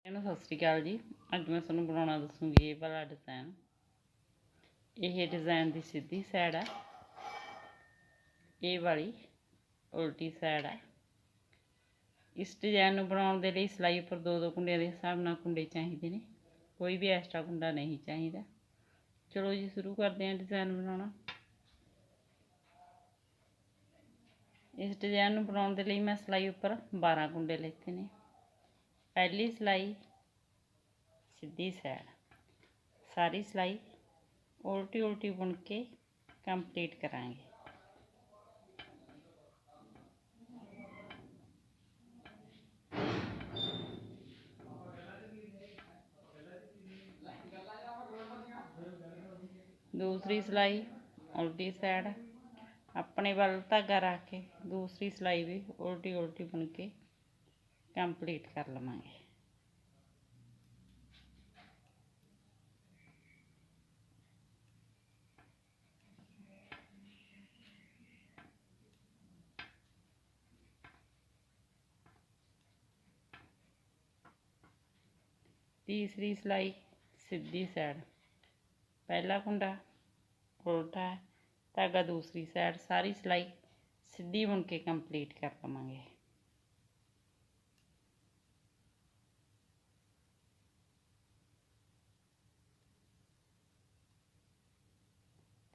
सत श्री अकाल जी। अज मैं तुहानूं बनाना दसूँगी ये वाला डिज़ाइन। ये डिज़ाइन की सीधी साइड है, ये वाली उल्टी साइड है। इस डिज़ाइन नूं बनाउण दे लई सिलाई उपर दो कुंडियां के हिसाब नाल कुंडे चाहीदे ने, कोई भी एक्स्ट्रा कुंडा नहीं चाहिदा। चलो जी शुरू करते हैं डिज़ाइन बनाना। इस डिज़ाइन नूं बनाउण दे लई मैं सिलाई उपर 12 कुंडे लेते ने। पहली सिलाई सीधी साइड, सारी सिलाई उल्टी उल्टी बुन के कंप्लीट करांगे। दूसरी सिलाई उल्टी साइड, अपने वाल धागा रख के दूसरी सिलाई भी उल्टी उल्टी बुन के कंप्लीट कर लवांगे। तीसरी सिलाई सीधी साइड, पहला कुंडा उल्टा है, धागा दूसरी साइड, सारी सिलाई सीधी बुन के कंप्लीट कर लवांगे।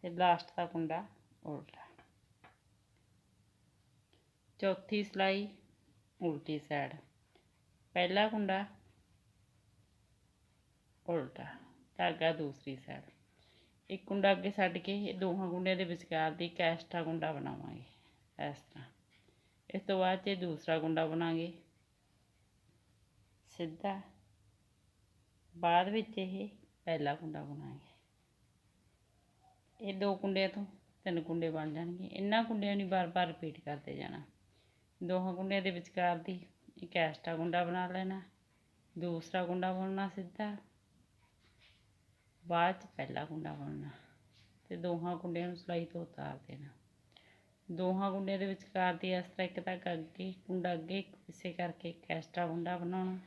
ते लास्ट का कुंडा उल्टा। चौथी सिलाई उल्टी साइड, पहला कुंडा उल्टा, धागा दूसरी साइड, एक कुंडा अगे छड्ड के दोहां कुंडियां दे विचकार दी एक एक्स्ट्रा कुंडा बनावांगे इस तरह। इस तो बाद दूसरा कुंडा बनांगे सीधा, बाद विच ये पहला कुंडा बनांगे। ये दो कुंडियां तो तीन कुंडे बन जाएंगे। इन्हां कुंडियां नूं बार बार रिपीट करते जाना। दोहां कुंडियां दे विचकार दी एक एक्स्ट्रा कुंडा बना लेना, दूसरा कुंडा बुनना सीधा, बाद पहला कुंडा बुनना ते दोहां कुंडियां नूं सिलाई तो उतार देना। दोहां कुंडियां दे विचकार दी इस तरह एक धागा अगे कुंडा अगे पिछे करके एक एक्स्ट्रा कुंडा बनाउणा,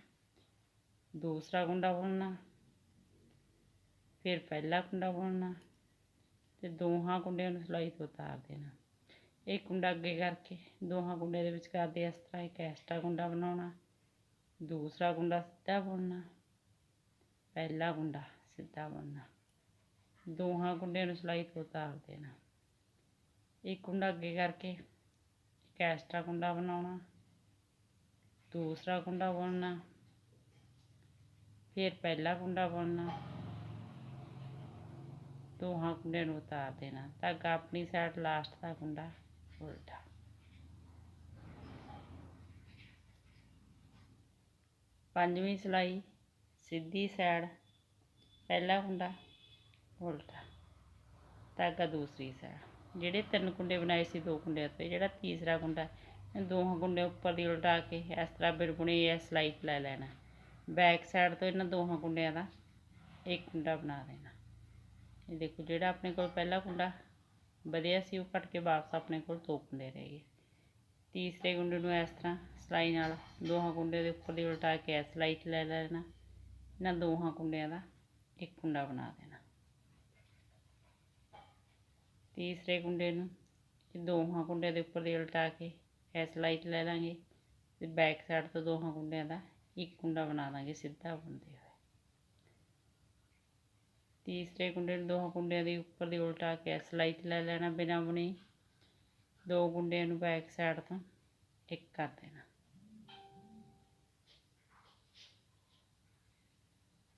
दूसरा कुंडा बुनना, फिर पहला कुंडा बुनना ते दोहां कुंडियां नूं सिलाई तो उतार देना। एक कुंडा अगे करके दोहां कुंडियां दे विचकार दी इस तरह एक एक्स्ट्रा कुंडा बनाउणा, दूसरा कुंडा सीधा बुनना, पहला कुंडा सीधा बुनना, दोहां कुंडियां नूं सिलाई तो उतार देना। एक कुंडा अगे करके एक एक्स्ट्रा कुंडा बनाउणा, दूसरा कुंडा बुनना, फिर पहला कुंडा बुनना, दोहां कुंडियां नूं उतार देना। धागा अपनी साइड लास्ट का कुंडा उल्टा। पंजवीं सिलाई सीधी साइड, पहला कुंडा उल्टा, धागा दूसरी साइड। जिहड़े तीन कुंडे बनाए सी दो कुंडियां तो जिहड़ा तीसरा कुंडा दोहां कुंडियां उपर दी उल्टा के इस तरह बिरबुनी सिलाई लै लेना। बैक साइड तो इन्हां दोहां कुंडियां दा एक कुंडा बना देना। ये देखो जिहड़ा अपने कोल पहला कुंडा वधिया सी वो कट के वापस अपने कोल दो कुंडे रह गए। तीसरे कुंडे नूं इस तरह सिलाई नाल दोहां कुंडियां दे उपर दी उल्टा के सिलाई लै लेना। इन्हां दोहां कुंडियां दा एक कुंडा बना देना। तीसरे कुंडे नूं दोहां कुंडियां दे उपर दी उल्टा के सिलाई लै लांगे ते बैक साइड तो दोहां कुंडियां दा एक कुंडा बना देंगे सीधा बुनते हुए। तीसरे कुंडे नूं दोहां कुंडियां दे उपर दी उल्टा के सिलाई लै लेना बिना बुनी, दो कुंडियां नूं बैक साइड तो एक कर देना।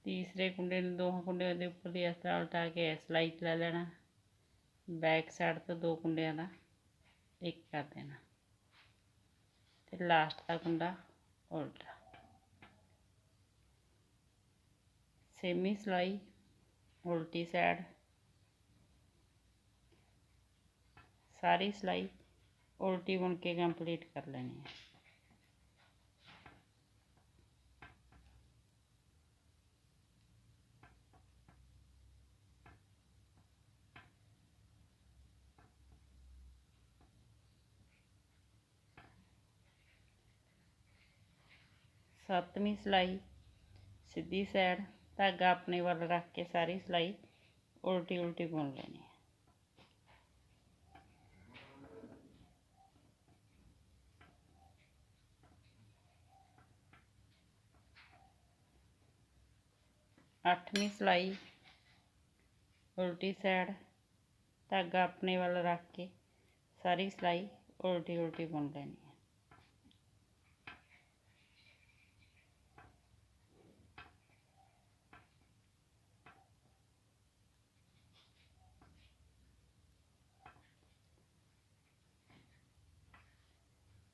तीसरे कुंडे नूं दोहां कुंडियां दे उपर दी इस तरह उल्टा के सिलाई लै लेना, बैक साइड तो दो कुंडियां दा एक कर देना ते लास्ट का कुंडा उल्टा। छेवीं सिलाई उल्टी साइड, सारी सिलाई उल्टी बुन के कंप्लीट कर लेनी है। सत्तवीं सिलाई ਸਿੱਧੀ ਸਾਈਡ ਧਾਗਾ ਆਪਣੇ ਵੱਲ ਰੱਖ ਕੇ ਸਾਰੀ ਸਿਲਾਈ ਉਲਟੀ ਉਲਟੀ ਬੁਣ ਲੈਣੀ ਹੈ। ਅੱਠਵੀਂ ਸਿਲਾਈ ਉਲਟੀ ਸਾਈਡ ਧਾਗਾ ਆਪਣੇ ਵੱਲ ਰੱਖ ਕੇ ਸਾਰੀ ਸਿਲਾਈ ਉਲਟੀ ਉਲਟੀ ਬੁਣ ਲੈਣੀ ਹੈ।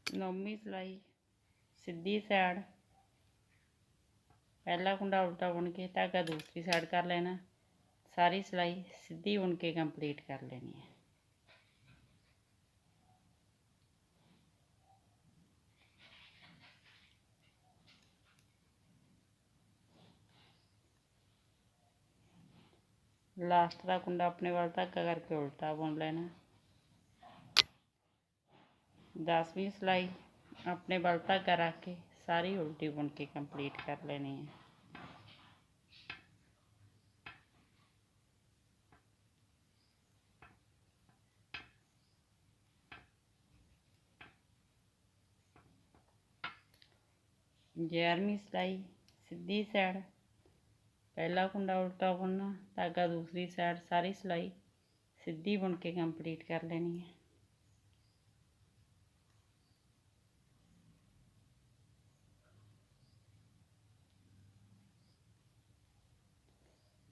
ਨੌਵੀਂ ਸਿਲਾਈ ਸਿੱਧੀ ਸਾਈਡ ਪਹਿਲਾ ਕੁੰਡਾ ਉਲਟਾ ਬੁਣ ਕੇ ਧਾਗਾ ਦੂਸਰੀ ਸਾਈਡ ਕਰ ਲੈਣਾ, ਸਾਰੀ ਸਿਲਾਈ ਸਿੱਧੀ ਬੁਣ ਕੇ ਕੰਪਲੀਟ ਕਰ ਲੈਣੀ ਹੈ। ਲਾਸਟ ਦਾ ਕੁੰਡਾ ਆਪਣੇ ਵੱਲ ਧਾਗਾ ਕਰਕੇ ਉਲਟਾ ਬੁਣ ਲੈਣਾ। 10ਵੀਂ ਸਿਲਾਈ ਆਪਣੇ ਵੱਲ ਧਾਗਾ ਰੱਖ ਕੇ ਸਾਰੀ ਉਲਟੀ ਬੁਣ ਕੇ ਕੰਪਲੀਟ ਕਰ ਲੈਣੀ ਹੈ। ਗਿਆਰਵੀਂ ਸਿਲਾਈ ਸਿੱਧੀ ਸਾਈਡ ਪਹਿਲਾ ਕੁੰਡਾ ਉਲਟਾ ਬੁਣਨਾ, ਧਾਗਾ ਦੂਸਰੀ ਸਾਈਡ, ਸਾਰੀ ਸਿਲਾਈ ਸਿੱਧੀ ਬੁਣ ਕੇ ਕੰਪਲੀਟ ਕਰ ਲੈਣੀ ਹੈ।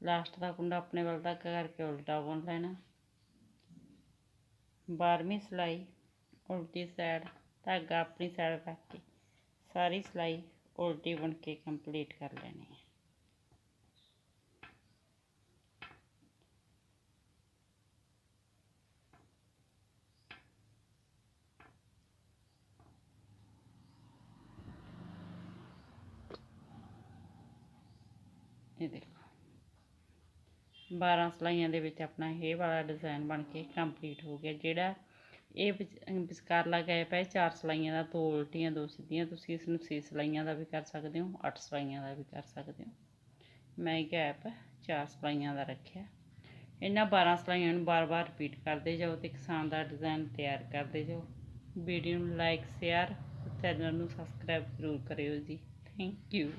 ਲਾਸਟ ਦਾ ਕੁੰਡਾ ਆਪਣੇ ਵੱਲ ਧਾਗਾ ਕਰਕੇ ਉਲਟਾ ਬੁਣ ਲੈਣਾ। 12ਵੀਂ ਸਿਲਾਈ ਉਲਟੀ ਸਾਈਡ ਧਾਗਾ ਆਪਣੀ ਸਾਈਡ ਰੱਖ ਕੇ ਸਾਰੀ ਸਿਲਾਈ ਉਲਟੀ ਬੁਣ ਕੇ ਕੰਪਲੀਟ ਕਰ ਲੈਣੀ ਹੈ। ਇਹ ਦੇਖੋ 12 ਸਿਲਾਈਆਂ ਦੇ ਵਿੱਚ ਆਪਣਾ ਇਹ ਵਾਲਾ ਡਿਜ਼ਾਈਨ ਬਣ ਕੇ ਕੰਪਲੀਟ ਹੋ ਗਿਆ। ਜਿਹੜਾ ਇਹ ਵਿਚਕਾਰਲਾ ਗੈਪ ਹੈ 4 ਸਿਲਾਈਆਂ ਦਾ, 2 ਉਲਟੀਆਂ 2 ਸਿੱਧੀਆਂ। ਤੁਸੀਂ ਇਸ ਨੂੰ 6 ਸਿਲਾਈਆਂ ਦਾ ਵੀ ਕਰ ਸਕਦੇ ਹੋ, 8 ਸਿਲਾਈਆਂ ਦਾ ਵੀ ਕਰ ਸਕਦੇ ਹੋ। ਮੈਂ ਗੈਪ 4 ਸਿਲਾਈਆਂ ਦਾ ਰੱਖਿਆ। ਇਹਨਾਂ 12 ਸਿਲਾਈਆਂ ਨੂੰ ਬਾਰ-ਬਾਰ ਰਿਪੀਟ ਕਰਦੇ ਜਾਓ ਅਤੇ ਕਿਸਾਨ ਦਾ ਡਿਜ਼ਾਈਨ ਤਿਆਰ ਕਰਦੇ ਜਾਓ। ਵੀਡੀਓ ਨੂੰ ਲਾਈਕ, ਸ਼ੇਅਰ, ਚੈਨਲ ਨੂੰ ਸਬਸਕ੍ਰਾਈਬ ਜ਼ਰੂਰ ਕਰਿਓ ਜੀ। Thank you.